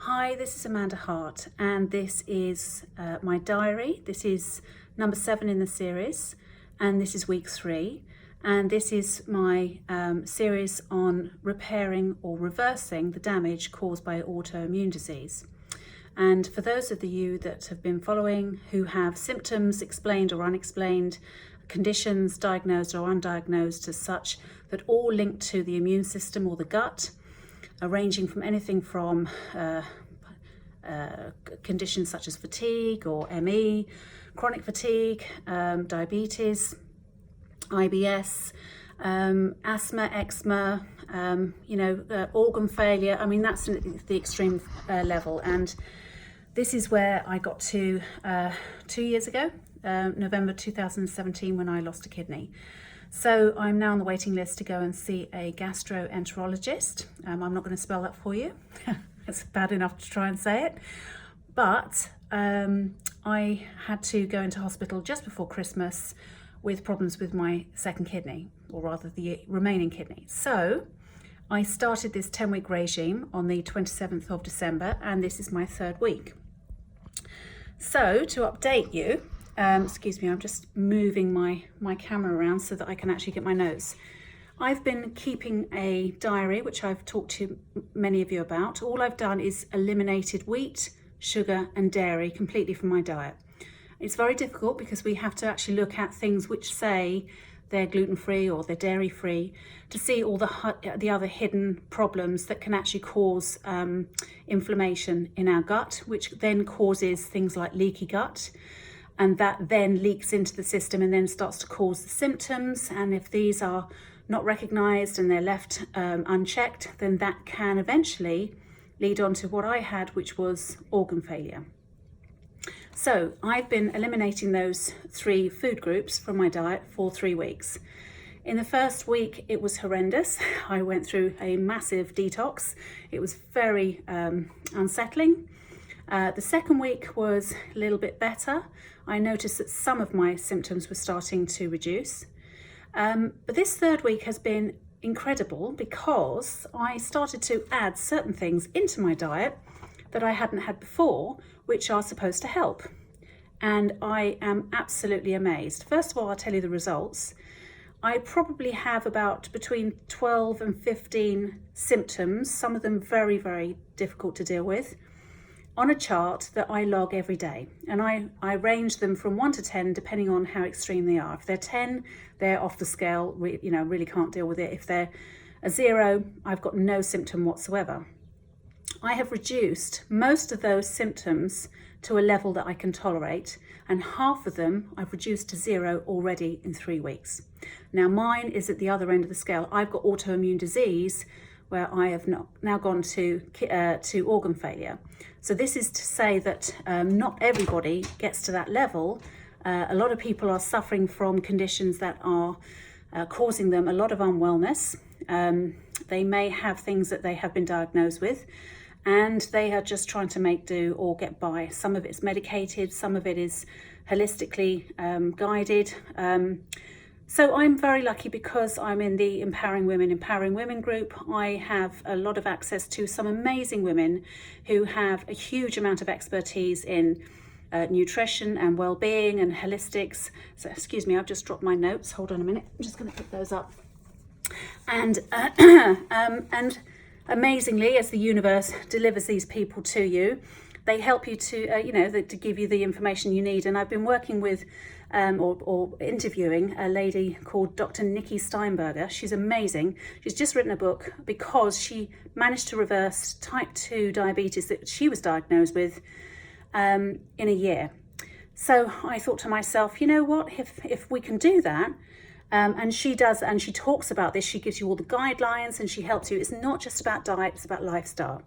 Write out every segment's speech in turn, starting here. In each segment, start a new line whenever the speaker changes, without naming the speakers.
Hi, this is Amanda Hart, and this is my diary. This is number 7 in the series, and this is week 3. And this is my series on repairing or reversing the damage caused by autoimmune disease. And for those of you that have been following who have symptoms explained or unexplained, conditions diagnosed or undiagnosed as such, that all link to the immune system or the gut, ranging from anything from conditions such as fatigue or ME, chronic fatigue, diabetes, IBS, asthma, eczema, organ failure. I mean, that's the extreme level. And this is where I got to 2 years ago, November 2017, when I lost a kidney. So I'm now on the waiting list to go and see a gastroenterologist. I'm not going to spell that for you. It's bad enough to try and say it. But I had to go into hospital just before Christmas with problems with my second kidney, or rather the remaining kidney. So I started this 10-week regime on the 27th of December, and this is my 3rd week. So to update you, excuse me, I'm just moving my camera around so that I can actually get my notes. I've been keeping a diary, which I've talked to many of you about. All I've done is eliminated wheat, sugar and dairy completely from my diet. It's very difficult because we have to actually look at things which say they're gluten-free or they're dairy-free to see all the other hidden problems that can actually cause inflammation in our gut, which then causes things like leaky gut. And that then leaks into the system and then starts to cause the symptoms. And if these are not recognised and they're left unchecked, then that can eventually lead on to what I had, which was organ failure. So I've been eliminating those 3 food groups from my diet for 3 weeks. In the first week, it was horrendous. I went through a massive detox. It was very unsettling. The second week was a little bit better. I noticed that some of my symptoms were starting to reduce. But this 3rd week has been incredible because I started to add certain things into my diet that I hadn't had before, which are supposed to help. And I am absolutely amazed. First of all, I'll tell you the results. I probably have about between 12 and 15 symptoms, some of them very, very difficult to deal with, on a chart that I log every day. And I range them from 1 to 10, depending on how extreme they are. If they're 10, they're off the scale, really can't deal with it. If they're a 0, I've got no symptom whatsoever. I have reduced most of those symptoms to a level that I can tolerate, and half of them I've reduced to 0 already in 3 weeks. Now mine is at the other end of the scale. I've got autoimmune disease where I have now gone to organ failure. So this is to say that not everybody gets to that level. A lot of people are suffering from conditions that are causing them a lot of unwellness. They may have things that they have been diagnosed with, and they are just trying to make do or get by. Some of it's medicated, some of it is holistically guided. So I'm very lucky because I'm in the Empowering Women group. I have a lot of access to some amazing women who have a huge amount of expertise in nutrition and well-being and holistics. So excuse me, I've just dropped my notes. Hold on a minute. I'm just going to put those up. And amazingly, as the universe delivers these people to you, they help you to, to give you the information you need. And I've been working with or interviewing a lady called Dr. Nikki Steinberger. She's amazing. She's just written a book because she managed to reverse type 2 diabetes that she was diagnosed with in a year. So I thought to myself, you know what, if we can do that, and she does, and she talks about this, she gives you all the guidelines and she helps you. It's not just about diet, it's about lifestyle.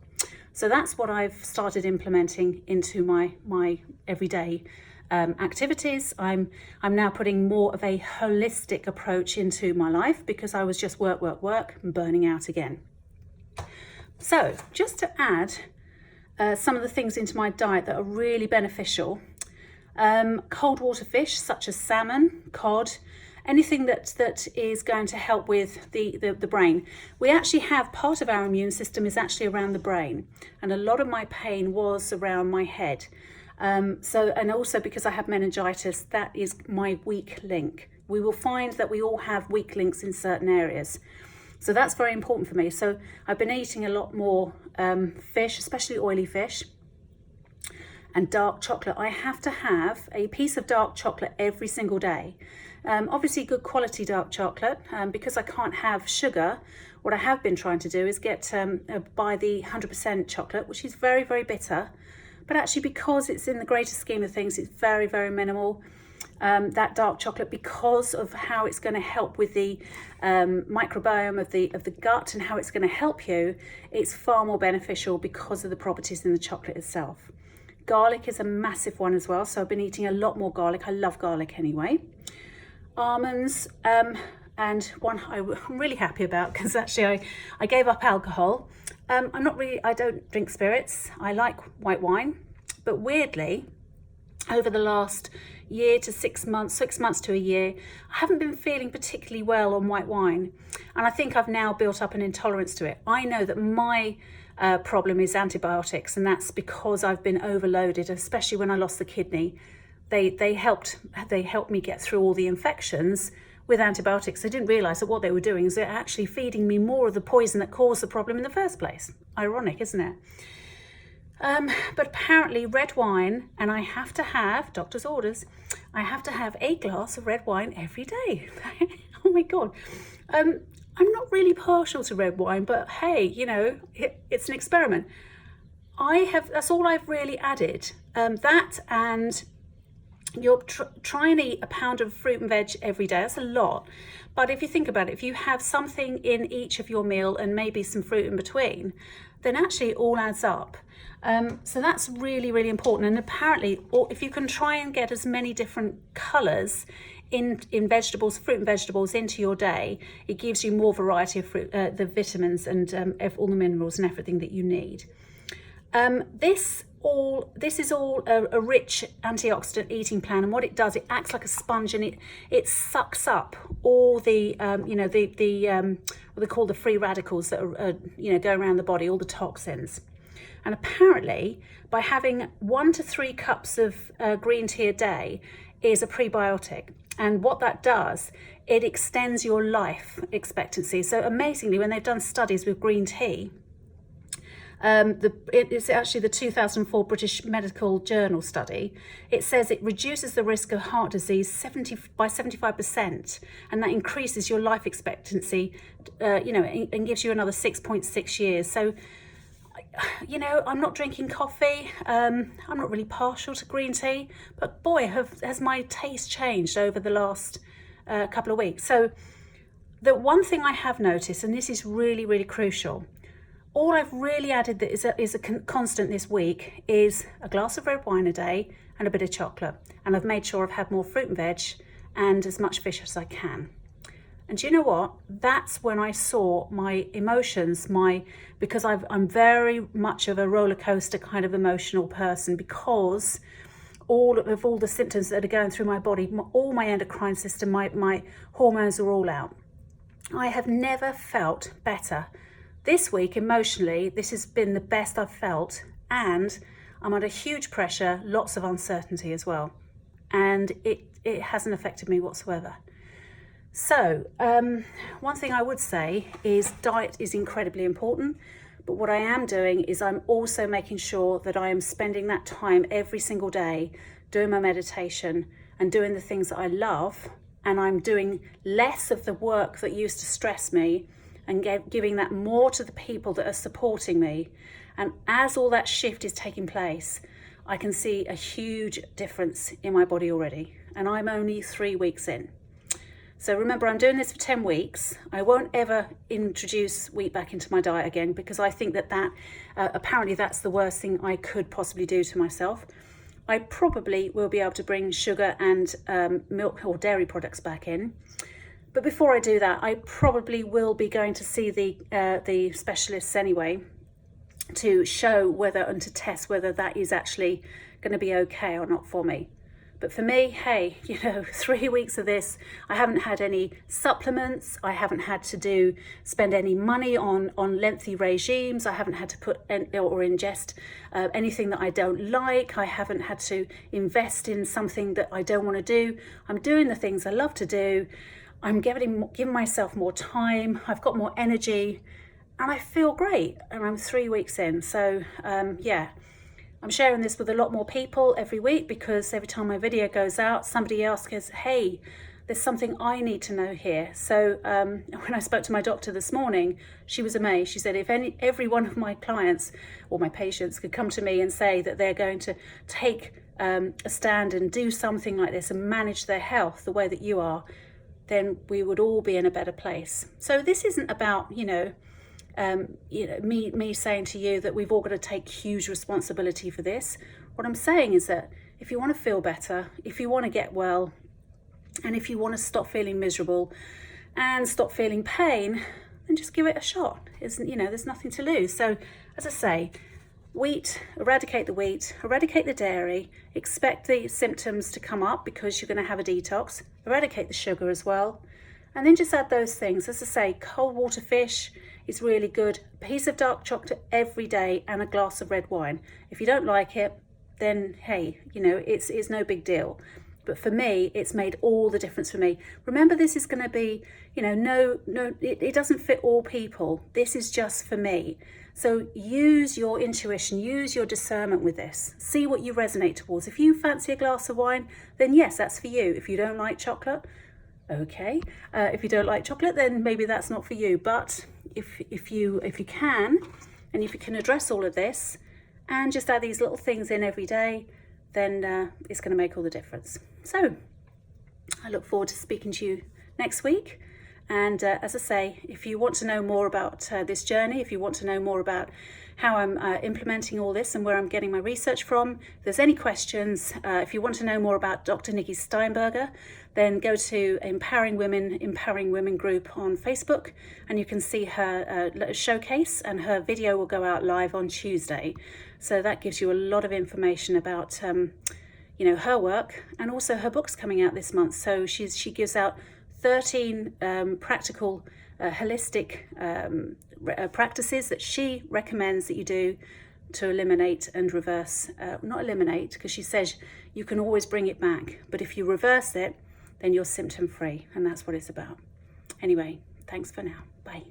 So that's what I've started implementing into my everyday activities. I'm now putting more of a holistic approach into my life because I was just work and burning out again. So just to add some of the things into my diet that are really beneficial. Cold water fish such as salmon, cod, anything that is going to help with the brain. We actually have part of our immune system is actually around the brain, and a lot of my pain was around my head. And also because I have meningitis, that is my weak link. We will find that we all have weak links in certain areas. So that's very important for me. So I've been eating a lot more fish, especially oily fish, and dark chocolate. I have to have a piece of dark chocolate every single day. Obviously good quality dark chocolate, because I can't have sugar. What I have been trying to do is buy the 100% chocolate, which is very, very bitter. But actually, because it's in the greater scheme of things, it's very, very minimal. That dark chocolate, because of how it's going to help with the microbiome of the gut and how it's going to help you, it's far more beneficial because of the properties in the chocolate itself. Garlic is a massive one as well, so I've been eating a lot more garlic. I love garlic anyway. Almonds, and one I'm really happy about, because actually I gave up alcohol. I don't drink spirits. I like white wine, but weirdly, over the last year to 6 months to a year, I haven't been feeling particularly well on white wine. And I think I've now built up an intolerance to it. I know that my problem is antibiotics, and that's because I've been overloaded, especially when I lost the kidney. They helped me get through all the infections with antibiotics. I didn't realise that what they were doing is they're actually feeding me more of the poison that caused the problem in the first place. Ironic, isn't it? But apparently red wine, and I have to have, doctor's orders, I have to have a glass of red wine every day. Oh my God. I'm not really partial to red wine, but hey, it's an experiment. That's all I've really added. That, and you're try and eat a pound of fruit and veg every day. That's a lot. But if you think about it, if you have something in each of your meal and maybe some fruit in between, then actually it all adds up. So that's really, really important. And apparently, if you can try and get as many different colours in vegetables, fruit and vegetables into your day, it gives you more variety of fruit, the vitamins and all the minerals and everything that you need. This is all a rich antioxidant eating plan, and what it does, it acts like a sponge, and it sucks up all the what they call the free radicals that are go around the body, all the toxins. And apparently, by having 1 to 3 cups of green tea a day is a prebiotic, and what that does, it extends your life expectancy. So amazingly, when they've done studies with green tea, it's actually the 2004 British Medical Journal study. It says it reduces the risk of heart disease by 75%, and that increases your life expectancy, and gives you another 6.6 years. So, I'm not drinking coffee. I'm not really partial to green tea, but boy, has my taste changed over the last couple of weeks. So, the one thing I have noticed, and this is really, really crucial. All I've really added that is a constant this week is a glass of red wine a day and a bit of chocolate. And I've made sure I've had more fruit and veg and as much fish as I can. And do you know what? That's when I saw my emotions, because I'm very much of a roller coaster kind of emotional person, because all the symptoms that are going through my body, all my endocrine system, my hormones are all out. I have never felt better. This week, emotionally, this has been the best I've felt, and I'm under huge pressure, lots of uncertainty as well, and it hasn't affected me whatsoever. So, one thing I would say is diet is incredibly important, but what I am doing is I'm also making sure that I am spending that time every single day doing my meditation and doing the things that I love, and I'm doing less of the work that used to stress me, and giving that more to the people that are supporting me. And as all that shift is taking place, I can see a huge difference in my body already. And I'm only 3 weeks in. So remember, I'm doing this for 10 weeks. I won't ever introduce wheat back into my diet again, because I think that apparently that's the worst thing I could possibly do to myself. I probably will be able to bring sugar and milk or dairy products back in. But before I do that, I probably will be going to see the specialists anyway, to show and to test whether that is actually going to be okay or not for me. But for me, hey, 3 weeks of this, I haven't had any supplements. I haven't had to spend any money on lengthy regimes. I haven't had to put or ingest anything that I don't like. I haven't had to invest in something that I don't want to do. I'm doing the things I love to do. I'm giving myself more time. I've got more energy and I feel great. And I'm 3 weeks in. So yeah. I'm sharing this with a lot more people every week because every time my video goes out, somebody asks, hey, there's something I need to know here. So when I spoke to my doctor this morning, she was amazed. She said, if every one of my clients or my patients could come to me and say that they're going to take a stand and do something like this and manage their health the way that you are, then we would all be in a better place. So this isn't about, me saying to you that we've all got to take huge responsibility for this. What I'm saying is that if you want to feel better, if you want to get well, and if you want to stop feeling miserable and stop feeling pain, then just give it a shot. There's nothing to lose. So as I say, wheat, eradicate the wheat, eradicate the dairy, expect the symptoms to come up because you're going to have a detox, eradicate the sugar as well, and then just add those things. As I say, cold water fish is really good. A piece of dark chocolate every day and a glass of red wine. If you don't like it, then hey, it's no big deal. But for me, it's made all the difference for me. Remember, this is going to be, it doesn't fit all people. This is just for me. So use your intuition, use your discernment with this. See what you resonate towards. If you fancy a glass of wine, then yes, that's for you. If you don't like chocolate, okay. If you don't like chocolate, then maybe that's not for you. But if you can, and if you can address all of this and just add these little things in every day, then it's going to make all the difference. So I look forward to speaking to you next week. And as I say, if you want to know more about this journey, if you want to know more about how I'm implementing all this and where I'm getting my research from, if there's any questions, if you want to know more about Dr. Nikki Steinberger, then go to Empowering Women group on Facebook, and you can see her showcase, and her video will go out live on Tuesday. So that gives you a lot of information about her work, and also her book's coming out this month. So she gives out 13 practical holistic practices that she recommends that you do to eliminate and reverse, not eliminate, because she says you can always bring it back, but if you reverse it, then you're symptom free, and that's what it's about. Anyway, thanks for now. Bye.